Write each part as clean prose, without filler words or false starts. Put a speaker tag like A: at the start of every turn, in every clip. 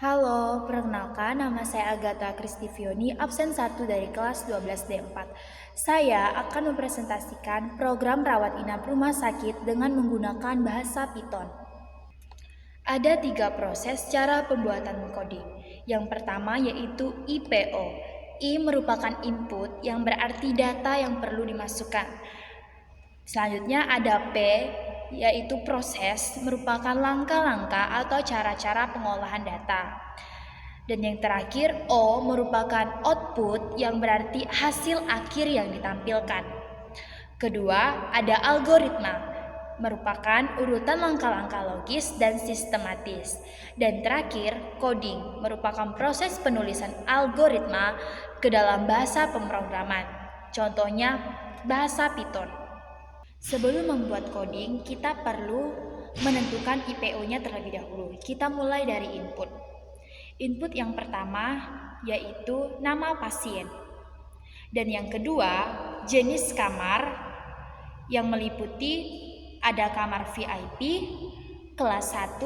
A: Halo, perkenalkan nama saya Agatha Kristivioni, absen 1 dari kelas 12D4. Saya akan mempresentasikan program rawat inap rumah sakit dengan menggunakan bahasa Python. Ada 3 proses cara pembuatan coding. Yang pertama yaitu IPO. I merupakan input yang berarti data yang perlu dimasukkan. Selanjutnya ada P, yaitu proses, merupakan langkah-langkah atau cara-cara pengolahan data. Dan yang terakhir, O merupakan output yang berarti hasil akhir yang ditampilkan. Kedua, ada algoritma, merupakan urutan langkah-langkah logis dan sistematis. Dan terakhir, coding, merupakan proses penulisan algoritma ke dalam bahasa pemrograman. Contohnya, bahasa Python. Sebelum membuat coding, kita perlu menentukan IPO-nya terlebih dahulu. Kita mulai dari input. Input yang pertama yaitu nama pasien. Dan yang kedua, jenis kamar yang meliputi ada kamar VIP, kelas 1,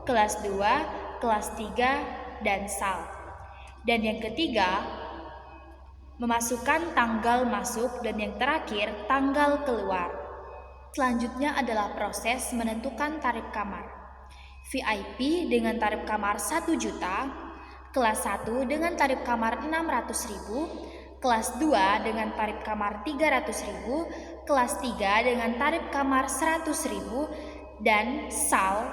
A: kelas 2, kelas 3, dan SAL. Dan yang ketiga, memasukkan tanggal masuk dan yang terakhir, tanggal keluar. Selanjutnya adalah proses menentukan tarif kamar. VIP dengan tarif kamar 1 juta, kelas 1 dengan tarif kamar 600.000, kelas 2 dengan tarif kamar 300.000, kelas 3 dengan tarif kamar 100.000, dan SAL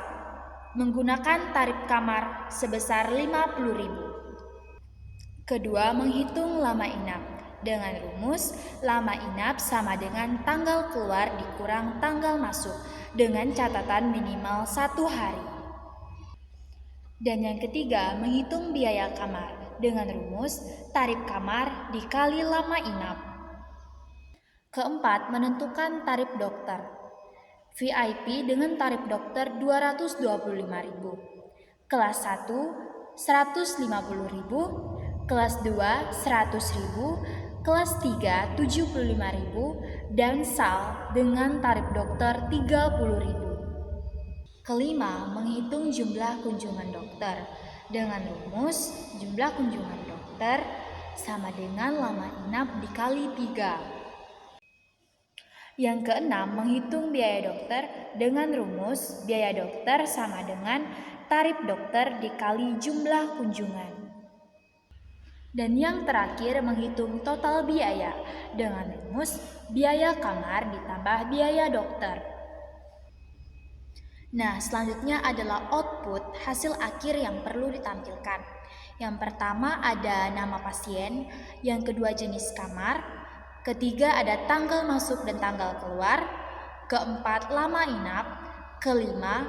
A: menggunakan tarif kamar sebesar 50.000. Kedua, menghitung lama inap. Dengan rumus, lama inap sama dengan tanggal keluar dikurang tanggal masuk dengan catatan minimal 1 hari. Dan yang ketiga, menghitung biaya kamar. Dengan rumus, tarif kamar dikali lama inap. Keempat, menentukan tarif dokter. VIP dengan tarif dokter 225.000. Kelas 1, 150.000. Kelas 2, 100.000. Kelas 3, 75.000, dan SAL dengan tarif dokter 30.000. Kelima, menghitung jumlah kunjungan dokter. Dengan rumus, jumlah kunjungan dokter sama dengan lama inap dikali 3. Yang keenam, menghitung biaya dokter. Dengan rumus, biaya dokter sama dengan tarif dokter dikali jumlah kunjungan. Dan yang terakhir, menghitung total biaya. Dengan rumus, biaya kamar ditambah biaya dokter. Nah, selanjutnya adalah output, hasil akhir yang perlu ditampilkan. Yang pertama ada nama pasien, yang kedua jenis kamar, ketiga ada tanggal masuk dan tanggal keluar, keempat lama inap, kelima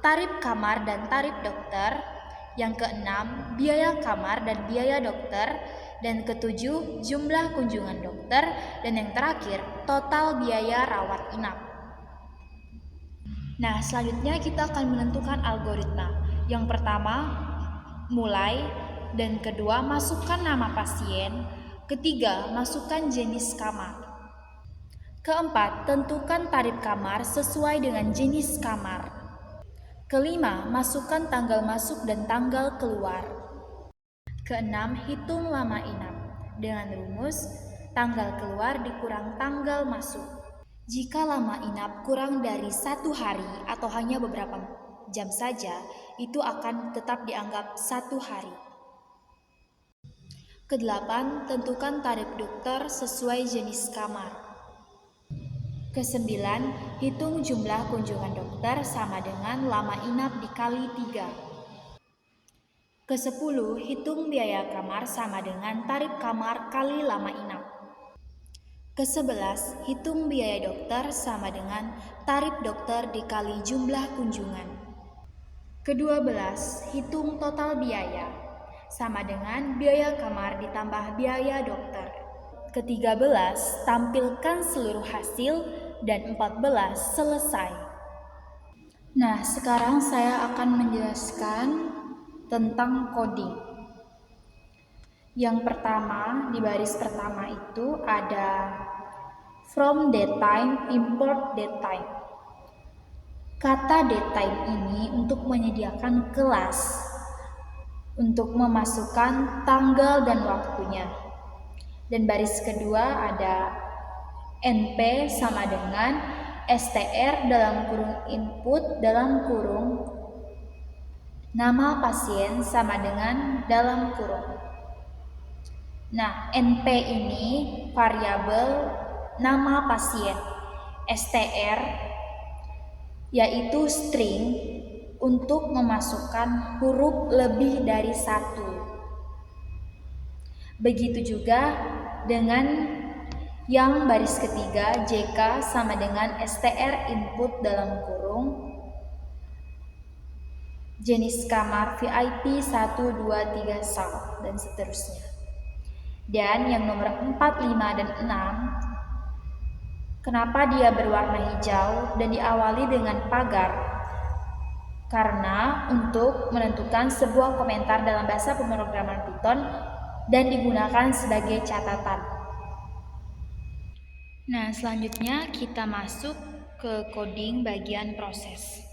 A: tarif kamar dan tarif dokter, yang keenam, biaya kamar dan biaya dokter, dan ketujuh, jumlah kunjungan dokter, dan yang terakhir, total biaya rawat inap. Nah, selanjutnya kita akan menentukan algoritma. Yang pertama, mulai, dan kedua, masukkan nama pasien, ketiga, masukkan jenis kamar. Keempat, tentukan tarif kamar sesuai dengan jenis kamar. Kelima, masukkan tanggal masuk dan tanggal keluar. Keenam, hitung lama inap. Dengan rumus, tanggal keluar dikurang tanggal masuk. Jika lama inap kurang dari 1 hari atau hanya beberapa jam saja, itu akan tetap dianggap 1 hari. Kedelapan, tentukan tarif dokter sesuai jenis kamar. Kesembilan, hitung jumlah kunjungan dokter sama dengan lama inap dikali 3. Kesepuluh, hitung biaya kamar sama dengan tarif kamar kali lama inap. Kesebelas, hitung biaya dokter sama dengan tarif dokter dikali jumlah kunjungan. Kedua belas, hitung total biaya sama dengan biaya kamar ditambah biaya dokter. Ketiga belas, tampilkan seluruh hasil, dan 14 selesai. Nah, sekarang saya akan menjelaskan tentang coding. Yang pertama, di baris pertama itu ada from datetime, import datetime. Kata datetime ini untuk menyediakan kelas. untuk memasukkan tanggal dan waktunya. Dan baris kedua ada NP sama dengan STR dalam kurung input dalam kurung nama pasien sama dengan dalam kurung. Nah, NP ini variabel nama pasien. STR yaitu string untuk memasukkan huruf lebih dari satu. Begitu juga dengan yang baris ketiga, JK sama dengan STR input dalam kurung jenis kamar VIP 1, 2, 3 sal dan seterusnya. Dan yang nomor 4, 5, dan 6, kenapa dia berwarna hijau dan diawali dengan pagar? Karena untuk menentukan sebuah komentar dalam bahasa pemrograman Python dan digunakan sebagai catatan. Nah, selanjutnya kita masuk ke coding bagian proses.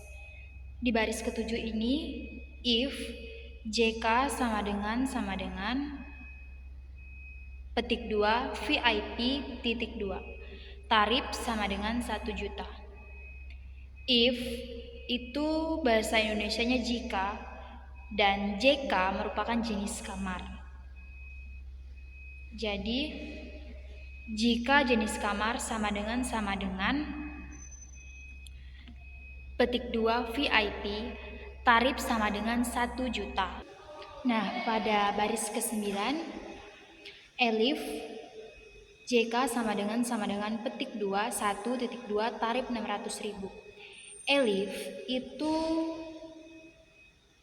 A: Di baris ketujuh ini, if JK sama dengan petik 2 VIP titik 2 tarif sama dengan 1 juta. If itu bahasa Indonesianya jika, dan JK merupakan jenis kamar. Jadi jika jenis kamar sama dengan petik 2 VIP tarif sama dengan 1 juta. Nah, pada baris ke-9 elif JK sama dengan petik 2 1.2 tarif 600.000. Elif itu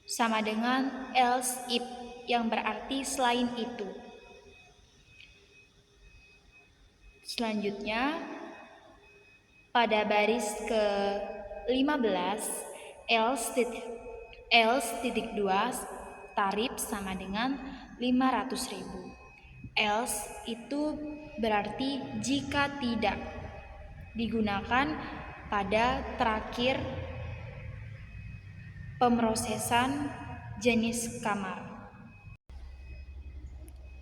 A: sama dengan else if yang berarti selain itu. Selanjutnya pada baris ke-15 else.2 tarif sama dengan 500.000. Else itu berarti jika tidak, digunakan pada terakhir pemrosesan jenis kamar.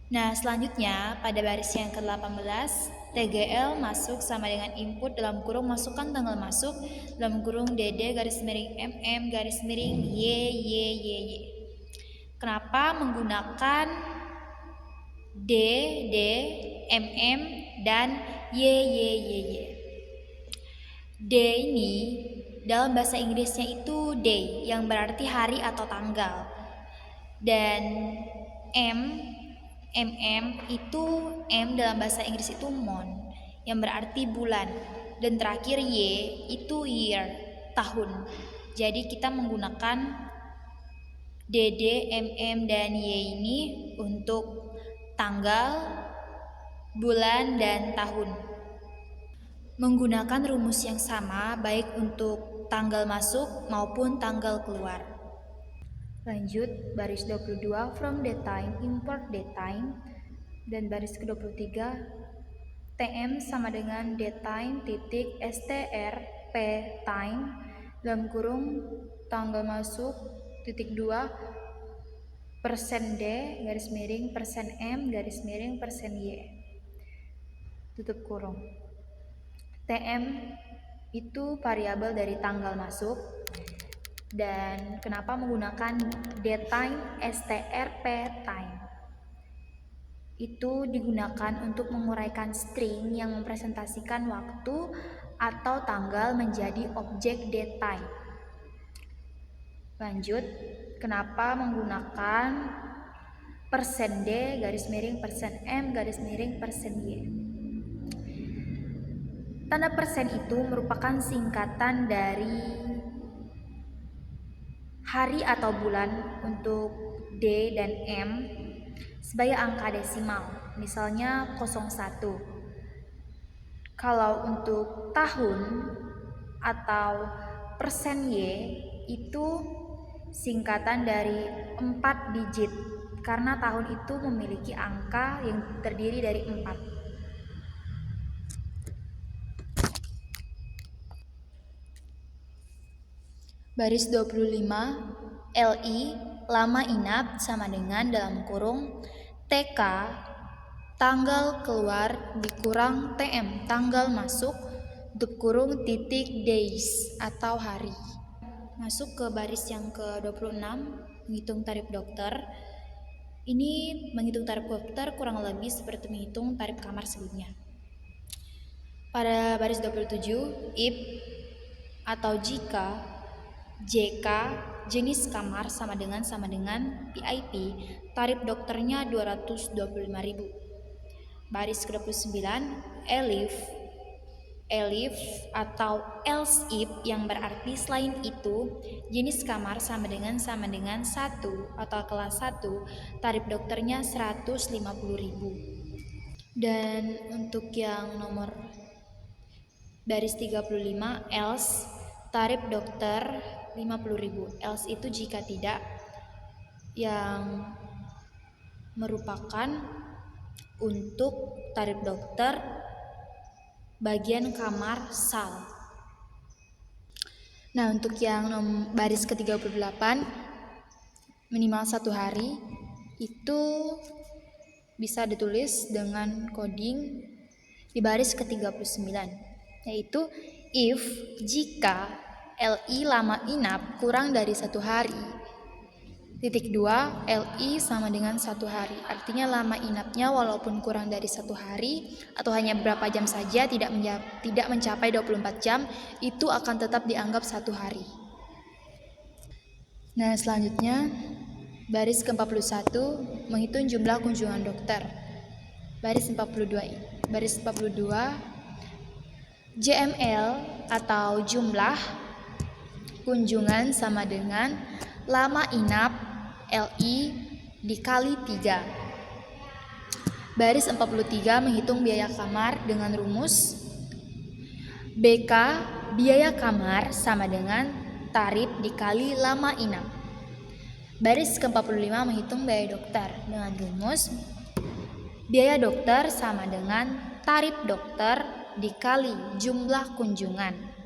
A: Nah, selanjutnya pada baris yang ke-18 TGL masuk sama dengan input dalam kurung masukkan tanggal masuk dalam kurung DD garis miring MM garis miring YYYY. Kenapa menggunakan D, MM, dan YYYY? D ini dalam bahasa Inggrisnya itu day yang berarti hari atau tanggal. Dan MM itu M dalam bahasa Inggris itu month yang berarti bulan. Dan terakhir Y itu year, tahun. Jadi kita menggunakan DD, MM, dan Y ini untuk tanggal, bulan, dan tahun. Menggunakan rumus yang sama baik untuk tanggal masuk maupun tanggal keluar. Lanjut baris 22 from datetime import datetime, dan baris ke-23 TM sama dengan datetime titik strp time dalam kurung tanggal masuk titik 2 persen D garis miring persen M garis miring persen Y tutup kurung. TM itu variabel dari tanggal masuk. Dan kenapa menggunakan datetime strp time? Itu digunakan untuk menguraikan string yang mempresentasikan waktu atau tanggal menjadi objek datetime. Lanjut, kenapa menggunakan persen D garis miring persen M garis miring persen Y? Tanda persen itu merupakan singkatan dari hari atau bulan untuk D dan M sebagai angka desimal, misalnya 01. Kalau untuk tahun atau persen Y itu singkatan dari 4 digit karena tahun itu memiliki angka yang terdiri dari 4. Baris 25 LI lama inap sama dengan dalam kurung TK tanggal keluar dikurang TM tanggal masuk tutup kurung titik days atau hari. Masuk ke baris yang ke-26, menghitung tarif dokter. Ini menghitung tarif dokter kurang lebih seperti menghitung tarif kamar sebelumnya. Pada baris 27, if atau jika JK jenis kamar sama dengan VIP, tarif dokternya 225.000. Baris ke-29, elif atau else if yang berarti selain itu, jenis kamar sama dengan 1 atau kelas 1, tarif dokternya 150.000. Dan untuk yang nomor baris 35, else tarif dokter 50.000. Else itu jika tidak, yang merupakan untuk tarif dokter bagian kamar sal. Nah, untuk yang baris ke-38 minimal 1 hari itu bisa ditulis dengan coding di baris ke-39, yaitu if jika LI lama inap kurang dari 1 hari. Titik 2, LI sama dengan 1 hari. Artinya lama inapnya walaupun kurang dari 1 hari atau hanya beberapa jam saja, tidak mencapai 24 jam, itu akan tetap dianggap 1 hari. Nah, selanjutnya baris ke-41 menghitung jumlah kunjungan dokter. Baris 42 JML atau jumlah kunjungan sama dengan lama inap LI dikali 3. Baris 43 menghitung biaya kamar dengan rumus BK biaya kamar sama dengan tarif dikali lama inap. Baris ke-45 menghitung biaya dokter dengan rumus biaya dokter sama dengan tarif dokter dikali jumlah kunjungan.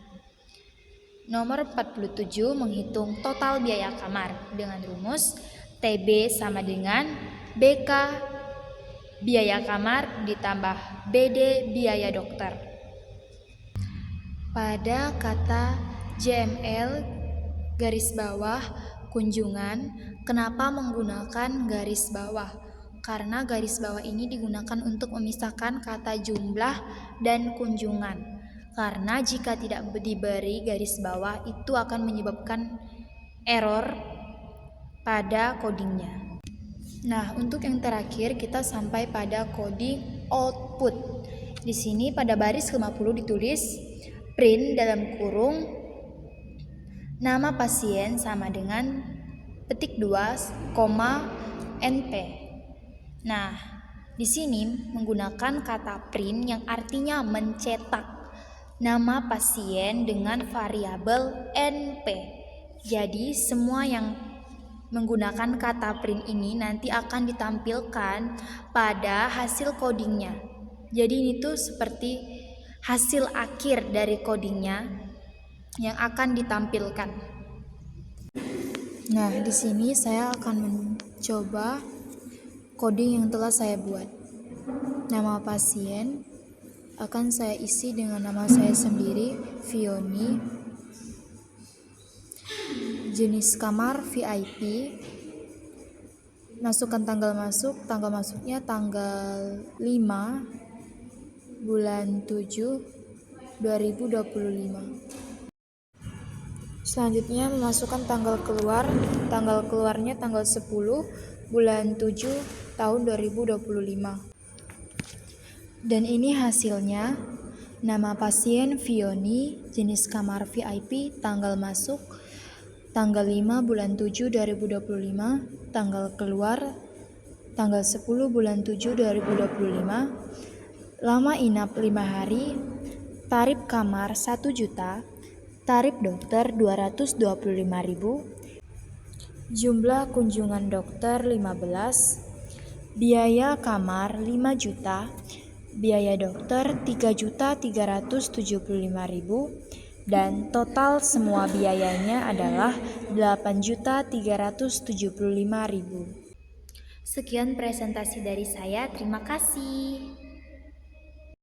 A: Nomor 47 menghitung total biaya kamar dengan rumus TB sama dengan BK biaya kamar ditambah BD biaya dokter. Pada kata JML garis bawah kunjungan, kenapa menggunakan garis bawah? Karena garis bawah ini digunakan untuk memisahkan kata jumlah dan kunjungan. Karena jika tidak diberi garis bawah itu akan menyebabkan error pada codingnya. Nah, untuk yang terakhir kita sampai pada coding output. Di sini pada baris ke-50 ditulis print dalam kurung nama pasien sama dengan petik 2, NP. Nah, di sini menggunakan kata print yang artinya mencetak nama pasien dengan variabel NP. Jadi semua yang menggunakan kata print ini nanti akan ditampilkan pada hasil codingnya. Jadi ini tuh seperti hasil akhir dari codingnya yang akan ditampilkan. Nah, di sini saya akan mencoba coding yang telah saya buat. Nama pasien akan saya isi dengan nama saya sendiri, Fioni. Jenis kamar VIP. Masukkan tanggal masuknya tanggal 5 bulan 7 2025. Selanjutnya memasukkan tanggal keluarnya tanggal 10 bulan 7 tahun 2025. Dan ini hasilnya, nama pasien Fioni, jenis kamar VIP, tanggal masuk tanggal 5 bulan 7 2025, tanggal keluar tanggal 10 bulan 7 2025, lama inap 5 hari, tarif kamar 1 juta, tarif dokter 225.000, jumlah kunjungan dokter 15, biaya kamar 5 juta, biaya dokter 3.375.000, dan total semua biayanya adalah 8.375.000. Sekian presentasi dari saya, terima kasih.